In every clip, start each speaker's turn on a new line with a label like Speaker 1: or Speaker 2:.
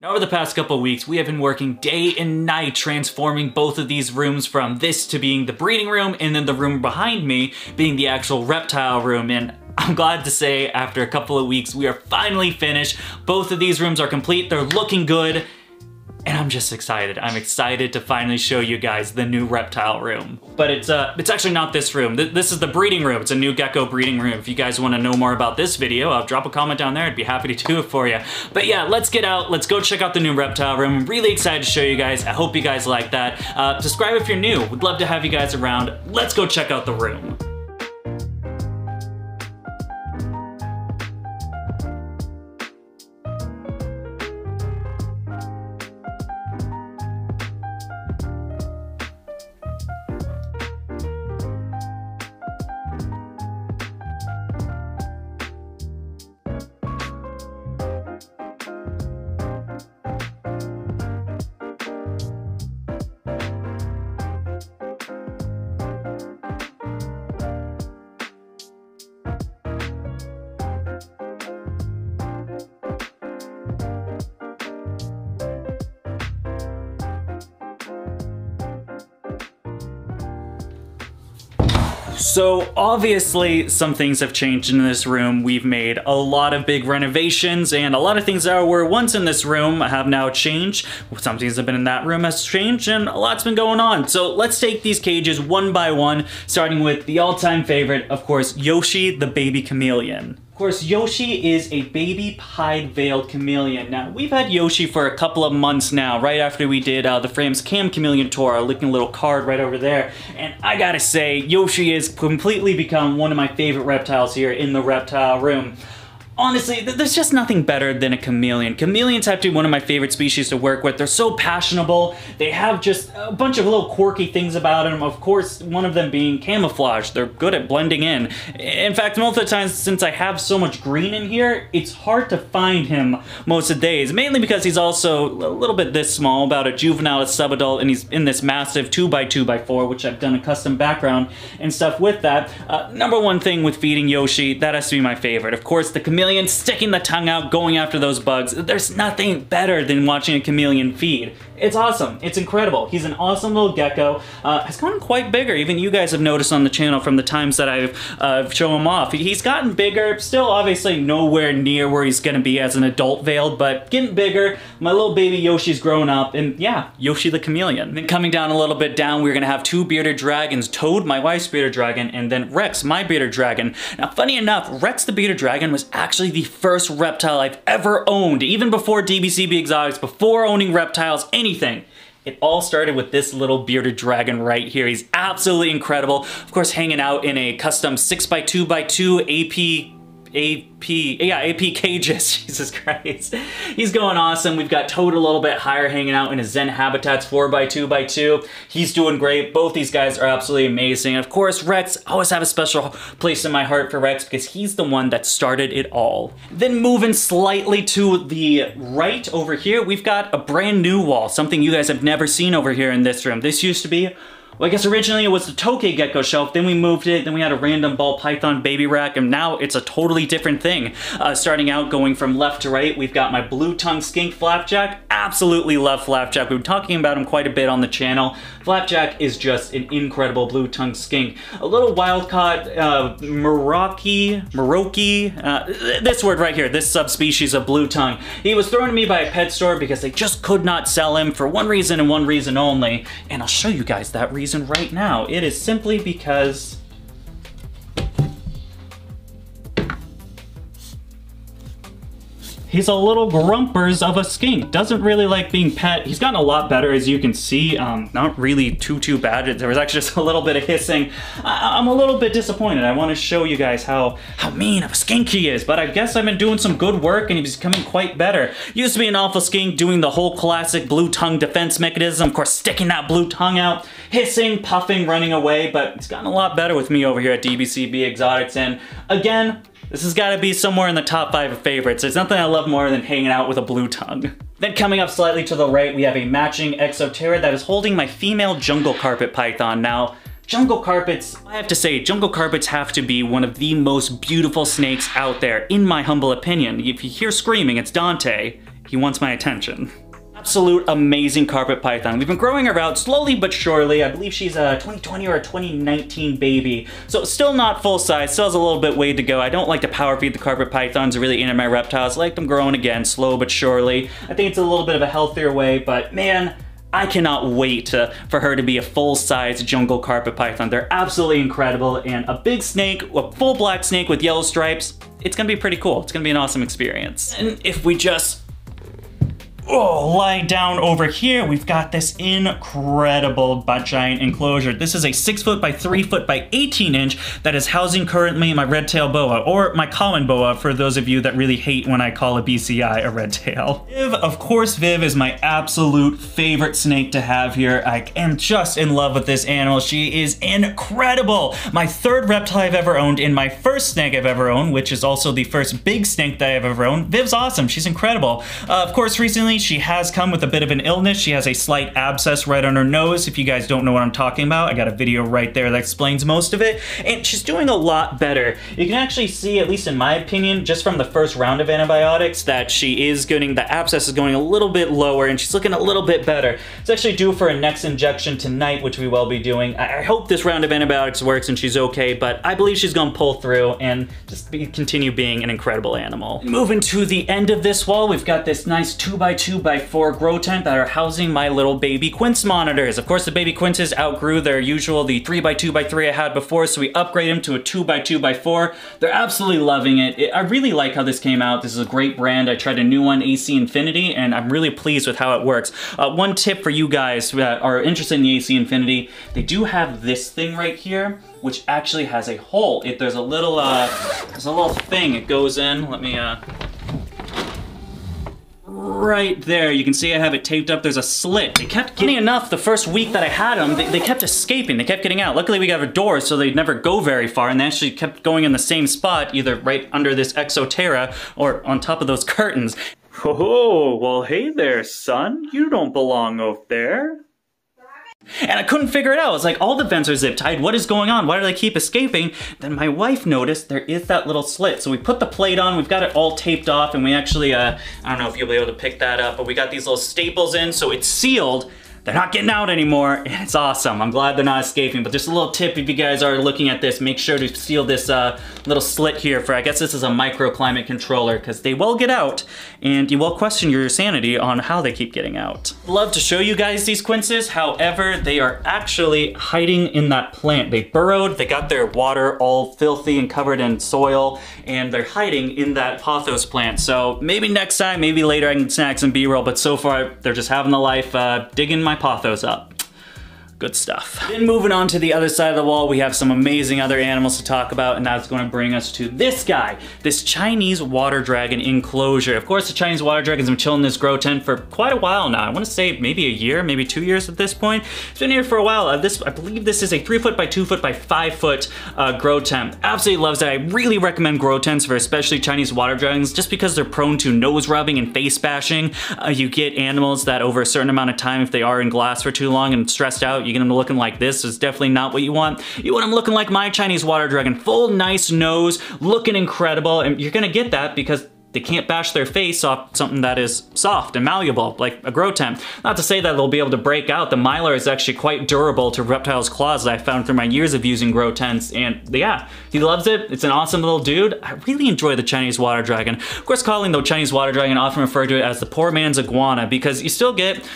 Speaker 1: Now, over the past couple of weeks, we have been working day and night transforming both of these rooms from this to being the breeding room and then the room behind me being the actual reptile room. And I'm glad to say after a couple of weeks, we are finally finished. Both of these rooms are complete. They're looking good. And I'm just excited. I'm excited to finally show you guys the new reptile room. But it's actually not this room. This is the breeding room. It's a new gecko breeding room. If you guys want to know more about this video, I'll drop a comment down there. I'd be happy to do it for you. But yeah, let's get out. Let's go check out the new reptile room. I'm really excited to show you guys. I hope you guys like that. Subscribe if you're new. Would love to have you guys around. Let's go check out the room. So obviously some things have changed in this room. We've made a lot of big renovations and a lot of things that were once in this room have now changed. Some things that have been in that room has changed and a lot's been going on. So let's take these cages one by one, starting with the all-time favorite, of course, Yoshi the baby chameleon. Of course, Yoshi is a baby pied-veiled chameleon. Now, we've had Yoshi for a couple of months now, right after we did the Frames Cam Chameleon Tour, looking a little card right over there. And I gotta say, Yoshi has completely become one of my favorite reptiles here in the reptile room. Honestly, there's just nothing better than a chameleon. Chameleons have to be one of my favorite species to work with. They're so passionable. They have just a bunch of little quirky things about them. Of course, one of them being camouflage. They're good at blending in. In fact, most of the times, since I have so much green in here, it's hard to find him most of the days. Mainly because he's also a little bit this small, about a juvenile to subadult, and he's in this massive 2x2x4, which I've done a custom background and stuff with that. Number one thing with feeding Yoshi, that has to be my favorite. Of course, the chameleon sticking the tongue out, going after those bugs. There's nothing better than watching a chameleon feed. It's awesome. It's incredible. He's an awesome little gecko. Has gotten quite bigger. Even you guys have noticed on the channel from the times that I've shown him off. He's gotten bigger. Still obviously nowhere near where he's going to be as an adult veiled, but getting bigger. My little baby Yoshi's grown up, and yeah, Yoshi the chameleon. Then coming down a little bit down, we're going to have two bearded dragons. Toad, my wife's bearded dragon, and then Rex, my bearded dragon. Now, funny enough, Rex the bearded dragon was actually the first reptile I've ever owned, even before DBCB Exotics, before owning reptiles, anything. It all started with this little bearded dragon right here. He's absolutely incredible. Of course, hanging out in a custom 6x2x2 AP cages. Jesus Christ. He's going awesome. We've got Toad a little bit higher, hanging out in his Zen Habitats 4x2x2. He's doing great. Both these guys are absolutely amazing. Of course, Rex, I always have a special place in my heart for Rex because he's the one that started it all. Then moving slightly to the right over here, we've got a brand new wall, something you guys have never seen over here in this room. This used to be, well, I guess originally it was the Tokay Gecko shelf, then we moved it, then we had a random ball python baby rack, and now it's a totally different thing. Starting out, going from left to right, we've got my blue tongue skink Flapjack. Absolutely love Flapjack. We've been talking about him quite a bit on the channel. Flapjack is just an incredible blue tongue skink. A little wild-caught Merauke, this word right here, this subspecies of blue tongue. He was thrown to me by a pet store because they just could not sell him for one reason and one reason only, and I'll show you guys that reason right now. It is simply because he's a little grumpers of a skink. Doesn't really like being pet. He's gotten a lot better, as you can see. Not really too bad. There was actually just a little bit of hissing. I'm a little bit disappointed. I want to show you guys how mean of a skink he is, but I guess I've been doing some good work and he's becoming quite better. Used to be an awful skink, doing the whole classic blue tongue defense mechanism, of course sticking that blue tongue out, hissing, puffing, running away, but he's gotten a lot better with me over here at DBCB Exotics, and again, this has got to be somewhere in the top 5 of favorites. There's nothing I love more than hanging out with a blue tongue. Then coming up slightly to the right, we have a matching Exoterra that is holding my female jungle carpet python. Now, jungle carpets, I have to say, jungle carpets have to be one of the most beautiful snakes out there, in my humble opinion. If you hear screaming, it's Dante. he wants my attention. Absolute amazing carpet python. We've been growing her out slowly but surely. I believe she's a 2020 or a 2019 baby. So still not full size, still has a little bit way to go. I don't like to power feed the carpet pythons or really into my reptiles. I like them growing again, slow but surely. I think it's a little bit of a healthier way, but man, I cannot wait for her to be a full-size jungle carpet python. They're absolutely incredible, and a big snake, a full black snake with yellow stripes, it's gonna be pretty cool. It's gonna be an awesome experience. And if we just lie down over here, we've got this incredible giant enclosure. This is a 6 foot by 3 foot by 18 inch that is housing currently my red tail boa, or my common boa for those of you that really hate when I call a BCI a red tail. Viv, of course, Viv is my absolute favorite snake to have here. I am just in love with this animal. She is incredible. My third reptile I've ever owned and my first snake I've ever owned, which is also the first big snake that I've ever owned. Viv's awesome. She's incredible. Of course, recently she has come with a bit of an illness. She has a slight abscess right on her nose. If you guys don't know what I'm talking about, I got a video right there that explains most of it. And she's doing a lot better. You can actually see, at least in my opinion, just from the first round of antibiotics, that she is getting, the abscess is going a little bit lower and she's looking a little bit better. It's actually due for a next injection tonight, which we will be doing. I hope this round of antibiotics works and she's okay, but I believe she's gonna pull through and just continue being an incredible animal. Moving to the end of this wall, we've got this nice 2x2x4 grow tent that are housing my little baby Quince monitors. Of course, the baby Quinces outgrew their usual, the 3x2x3 I had before, so we upgraded them to a 2x2x4. They're absolutely loving it. I really like how this came out. This is a great brand. I tried a new one, AC Infinity, and I'm really pleased with how it works. One tip for you guys that are interested in the AC Infinity, they do have this thing right here, which actually has a hole. There's a little thing. It goes in. Let me right there, you can see I have it taped up. There's a slit. They kept getting enough the first week that I had them. They kept escaping. They kept getting out. Luckily, we got a door, so they'd never go very far, and they actually kept going in the same spot, either right under this Exoterra or on top of those curtains. Oh, well, hey there, son. You don't belong over there. And I couldn't figure it out. I was like, all the vents are zip tied. What is going on? Why do they keep escaping? Then my wife noticed there is that little slit. So we put the plate on, we've got it all taped off, and we actually, I don't know if you'll be able to pick that up, but we got these little staples in, so it's sealed. They're not getting out anymore, and it's awesome. I'm glad they're not escaping, but just a little tip if you guys are looking at this, make sure to seal this little slit here for, I guess this is a microclimate controller, because they will get out, and you will question your sanity on how they keep getting out. Love to show you guys these Quinces, however, they are actually hiding in that plant. They burrowed, they got their water all filthy and covered in soil, and they're hiding in that pothos plant. So maybe next time, maybe later I can snag some B-roll, but so far, they're just having the life, digging my pothos up. Good stuff. Then moving on to the other side of the wall, we have some amazing other animals to talk about, and that's going to bring us to this guy, this Chinese water dragon enclosure. Of course, the Chinese water dragon's been chilling in this grow tent for quite a while now. I want to say maybe a year, maybe 2 years at this point. It's been here for a while. I believe this is a 3 foot by 2 foot by 5 foot grow tent. Absolutely loves it. I really recommend grow tents for especially Chinese water dragons, just because they're prone to nose rubbing and face bashing. You get animals that over a certain amount of time, if they are in glass for too long and stressed out, you get them looking like this. Is definitely not what you want. You want them looking like my Chinese water dragon. Full nice nose, looking incredible, and you're gonna get that because they can't bash their face off something that is soft and malleable, like a grow tent. Not to say that they'll be able to break out. The mylar is actually quite durable to reptiles' claws that I found through my years of using grow tents, and yeah, he loves it. It's an awesome little dude. I really enjoy the Chinese water dragon. Of course, calling the Chinese water dragon, often refer to it as the poor man's iguana, because you still get,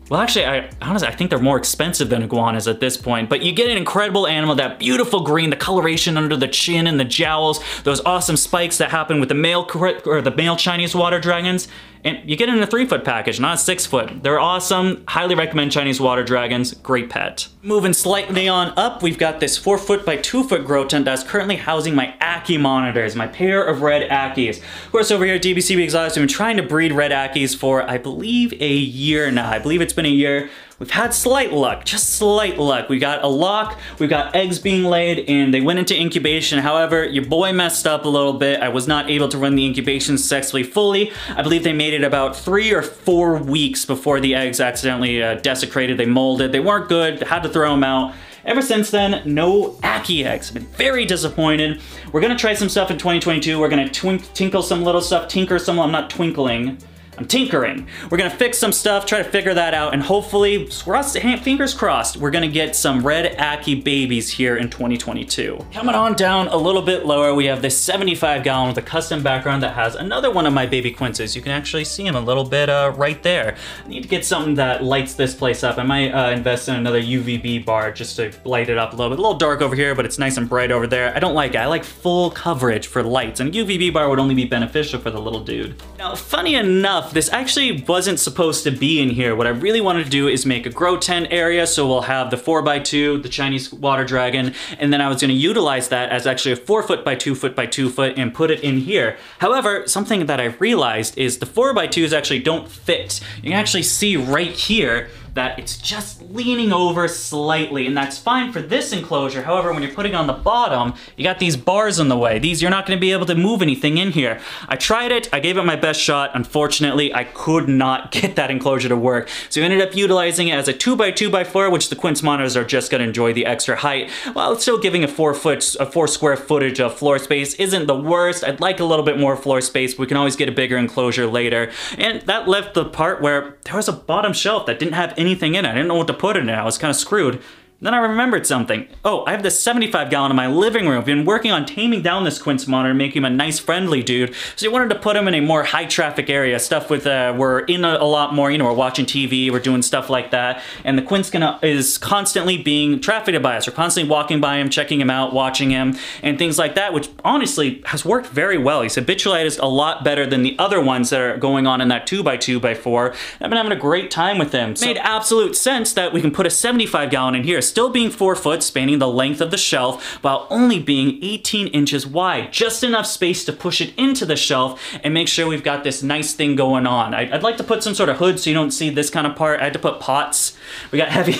Speaker 1: well, actually, honestly, I think they're more expensive than iguanas at this point, but you get an incredible animal, that beautiful green, the coloration under the chin and the jowls, those awesome spikes that happen with the male Chinese water dragons, and you get it in a 3 foot package, not a 6 foot. They're awesome. Highly recommend Chinese water dragons. Great pet. Moving slightly on up, we've got this 4 foot by 2 foot grow tent that's currently housing my Ackie monitors, my pair of red Ackies. Of course, over here at DBCB Exotics, we've been trying to breed red Ackies for, I believe, a year now. I believe it's been a year. We've had slight luck, just slight luck. We got a lock, we got eggs being laid, and they went into incubation. However, your boy messed up a little bit. I was not able to run the incubation successfully fully. I believe they made it about 3 or 4 weeks before the eggs accidentally desecrated. They molded, they weren't good, had to throw them out. Ever since then, no Ackie eggs. I've been very disappointed. We're gonna try some stuff in 2022. We're gonna tinker some little stuff, I'm not twinkling. I'm tinkering. We're gonna fix some stuff, try to figure that out, and hopefully, fingers crossed, we're gonna get some red Aki babies here in 2022. Coming on down a little bit lower, we have this 75 gallon with a custom background that has another one of my baby quinces. You can actually see him a little bit right there. I need to get something that lights this place up. I might invest in another UVB bar just to light it up a little bit. A little dark over here, but it's nice and bright over there. I don't like it. I like full coverage for lights, and a UVB bar would only be beneficial for the little dude. Now, funny enough, this actually wasn't supposed to be in here. What I really wanted to do is make a grow tent area, so we'll have the 4x2, the Chinese water dragon, and then I was gonna utilize that as actually a 4 foot by 2 foot by 2 foot and put it in here. However, something that I realized is the 4x2s actually don't fit. You can actually see right here that it's just leaning over slightly, and that's fine for this enclosure. However, when you're putting on the bottom, you got these bars in the way. You're not gonna be able to move anything in here. I tried it, I gave it my best shot. Unfortunately, I could not get that enclosure to work. So we ended up utilizing it as a 2x2x4, which the Quince Monitors are just gonna enjoy the extra height, while still giving a 4 square footage of floor space. Isn't the worst. I'd like a little bit more floor space, but we can always get a bigger enclosure later. And that left the part where there was a bottom shelf that didn't have anything in it. I didn't know what to put in it. I was kind of screwed. Then I remembered something. Oh, I have this 75 gallon in my living room. I've been working on taming down this Quince monitor, making him a nice friendly dude. So I wanted to put him in a more high traffic area, stuff with, we're in a lot more, you know, we're watching TV, we're doing stuff like that. And the Quince is constantly being trafficked by us. We're constantly walking by him, checking him out, watching him, and things like that, which honestly has worked very well. He's habitualized a lot better than the other ones that are going on in that 2x2x4. I've been having a great time with him. So it made absolute sense that we can put a 75 gallon in here, still being 4 foot, spanning the length of the shelf, while only being 18 inches wide. Just enough space to push it into the shelf and make sure we've got this nice thing going on. I'd like to put some sort of hood so you don't see this kind of part. I had to put pots. We got heavy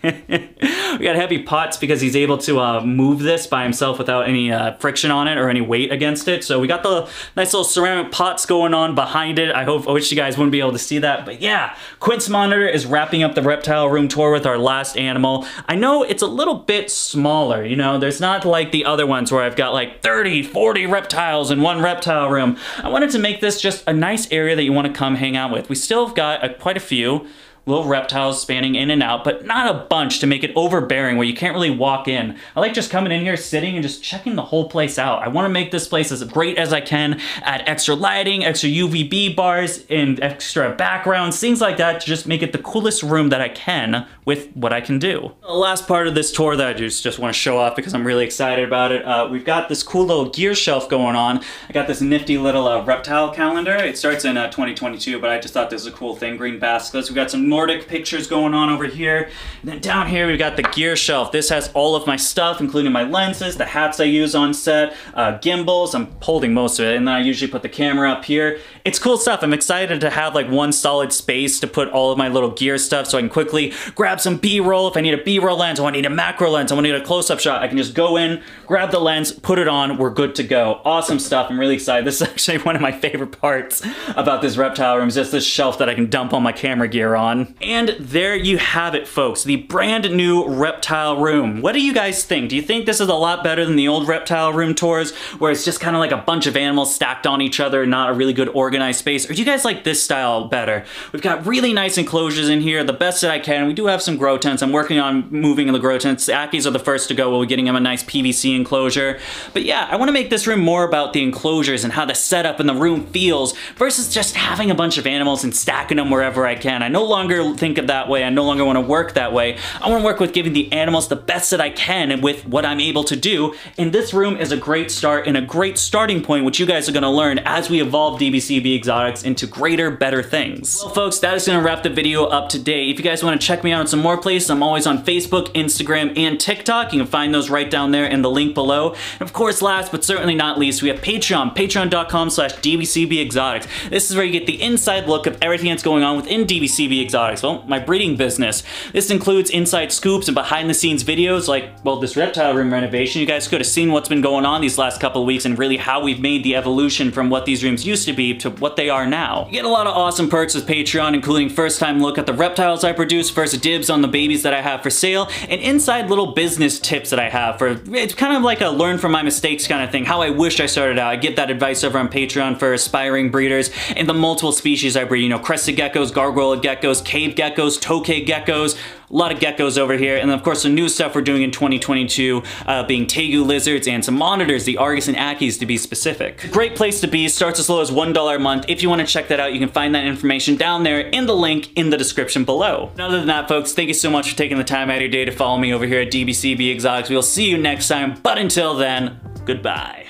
Speaker 1: we got heavy pots because he's able to move this by himself without any friction on it or any weight against it. So we got the nice little ceramic pots going on behind it. I wish you guys wouldn't be able to see that, but yeah, Quince Monitor is wrapping up the reptile room tour with our last animal. I know it's a little bit smaller, you know, there's not like the other ones where I've got like 30, 40 reptiles in one reptile room. I wanted to make this just a nice area that you want to come hang out with. We still have got quite a few little reptiles spanning in and out, but not a bunch to make it overbearing where you can't really walk in. I like just coming in here, sitting, and just checking the whole place out. I want to make this place as great as I can, add extra lighting, extra UVB bars, and extra backgrounds, things like that, to just make it the coolest room that I can with what I can do. The last part of this tour that I just want to show off because I'm really excited about it, we've got this cool little gear shelf going on. I got this nifty little reptile calendar. It starts in 2022, but I just thought this was a cool thing. Green baskets. We've got some Nordic pictures going on over here. And then down here we've got the gear shelf. This has all of my stuff, including my lenses, the hats I use on set, gimbals. I'm holding most of it, and then I usually put the camera up here. It's cool stuff. I'm excited to have like one solid space to put all of my little gear stuff so I can quickly grab some B-roll. If I need a B-roll lens, or I need a macro lens, I want to need a close-up shot, I can just go in, grab the lens, put it on, we're good to go. Awesome stuff. I'm really excited. This is actually one of my favorite parts about this reptile room, is just this shelf that I can dump all my camera gear on. And there you have it, folks, the brand new reptile room. What do you guys think? Do you think this is a lot better than the old reptile room tours where it's just kind of like a bunch of animals stacked on each other, not a really good organized space? Or do you guys like this style better? We've got really nice enclosures in here, the best that I can. We do have some grow tents. I'm working on moving in the grow tents. The Akis are the first to go. We'll be getting them a nice PVC enclosure. But yeah, I want to make this room more about the enclosures and how the setup in the room feels versus just having a bunch of animals and stacking them wherever I can. I no longer think of that way. I no longer want to work that way. I want to work with giving the animals the best that I can and with what I'm able to do. And this room is a great start and a great starting point, which you guys are going to learn as we evolve DBCB Exotics into greater, better things. Well, folks, that is going to wrap the video up today. If you guys want to check me out on some more places, I'm always on Facebook, Instagram, and TikTok. You can find those right down there in the link below. And of course, last but certainly not least, we have Patreon, patreon.com/DBCB Exotics. This is where you get the inside look of everything that's going on within DBCB Exotics Exotics? Well, my breeding business. This includes inside scoops and behind the scenes videos like, well, this reptile room renovation. You guys could have seen what's been going on these last couple of weeks and really how we've made the evolution from what these rooms used to be to what they are now. You get a lot of awesome perks with Patreon, including first time look at the reptiles I produce, first dibs on the babies that I have for sale, and inside little business tips that I have for, it's kind of like a learn from my mistakes kind of thing, how I wish I started out. I get that advice over on Patreon for aspiring breeders and the multiple species I breed, you know, crested geckos, gargoyle geckos, cave geckos, tokay geckos, a lot of geckos over here, and then of course the new stuff we're doing in 2022 being tegu lizards and some monitors, the Argus and Ackies to be specific. Great place to be, starts as low as $1 a month. If you want to check that out, you can find that information down there in the link in the description below. And other than that, folks, thank you so much for taking the time out of your day to follow me over here at DBCB Exotics. We'll see you next time, but until then, goodbye.